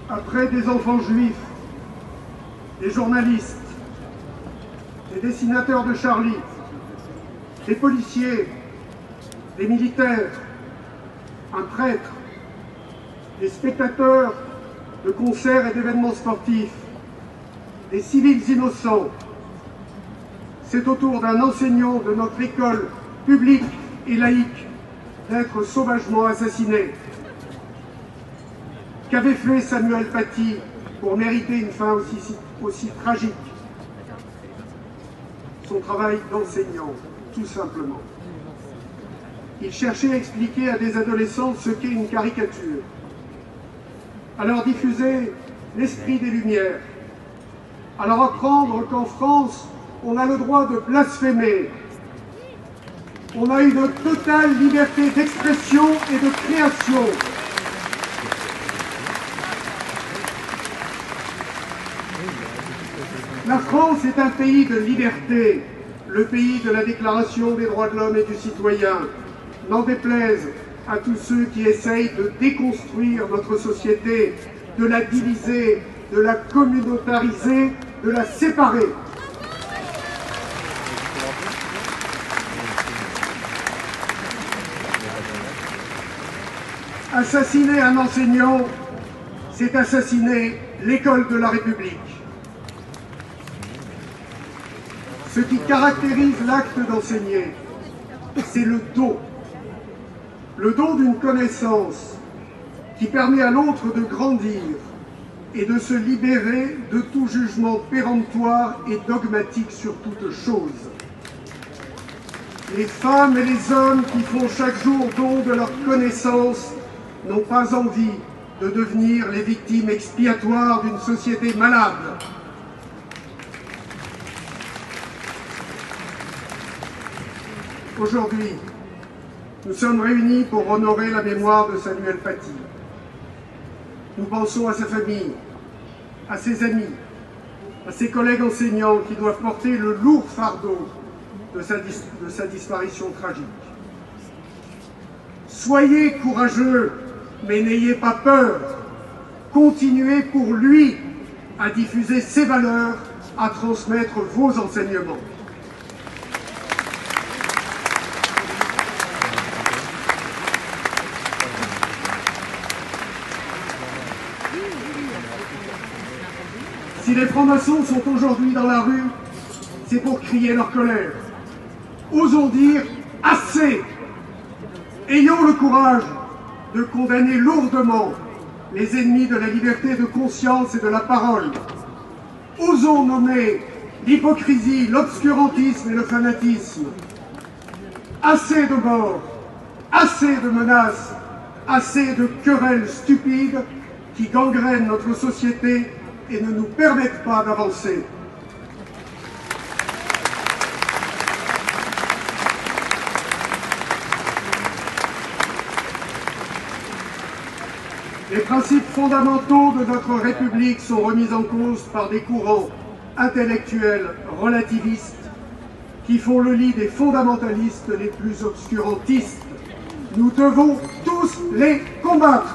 Après des enfants juifs, des journalistes, des dessinateurs de Charlie, des policiers, des militaires, un prêtre, des spectateurs de concerts et d'événements sportifs, des civils innocents, c'est au tour d'un enseignant de notre école publique et laïque d'être sauvagement assassiné. Qu'avait fait Samuel Paty pour mériter une fin aussi tragique? Son travail d'enseignant, tout simplement. Il cherchait à expliquer à des adolescents ce qu'est une caricature, à leur diffuser l'esprit des Lumières, à leur apprendre qu'en France, on a le droit de blasphémer. On a une totale liberté d'expression et de création. La France est un pays de liberté, le pays de la Déclaration des droits de l'homme et du citoyen. N'en déplaise à tous ceux qui essayent de déconstruire notre société, de la diviser, de la communautariser, de la séparer. Assassiner un enseignant, c'est assassiner l'école de la République. Ce qui caractérise l'acte d'enseigner, c'est le don d'une connaissance qui permet à l'autre de grandir et de se libérer de tout jugement péremptoire et dogmatique sur toute chose. Les femmes et les hommes qui font chaque jour don de leur connaissance n'ont pas envie de devenir les victimes expiatoires d'une société malade. Aujourd'hui, nous sommes réunis pour honorer la mémoire de Samuel Paty. Nous pensons à sa famille, à ses amis, à ses collègues enseignants qui doivent porter le lourd fardeau de sa disparition tragique. Soyez courageux, mais n'ayez pas peur. Continuez pour lui à diffuser ses valeurs, à transmettre vos enseignements. Si les francs-maçons sont aujourd'hui dans la rue, c'est pour crier leur colère. Osons dire « assez ». Ayons le courage de condamner lourdement les ennemis de la liberté de conscience et de la parole. Osons nommer l'hypocrisie, l'obscurantisme et le fanatisme. Assez de morts, assez de menaces, assez de querelles stupides qui gangrènent notre société et ne nous permettent pas d'avancer. Les principes fondamentaux de notre République sont remis en cause par des courants intellectuels relativistes qui font le lit des fondamentalistes les plus obscurantistes. Nous devons tous les combattre.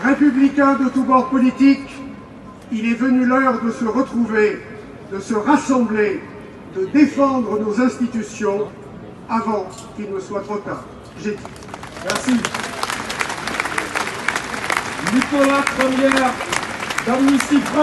Républicains de tous bords politiques, il est venu l'heure de se retrouver, de se rassembler, de défendre nos institutions avant qu'il ne soit trop tard. J'ai dit. Merci. Nicolas Première d'Amnistie France.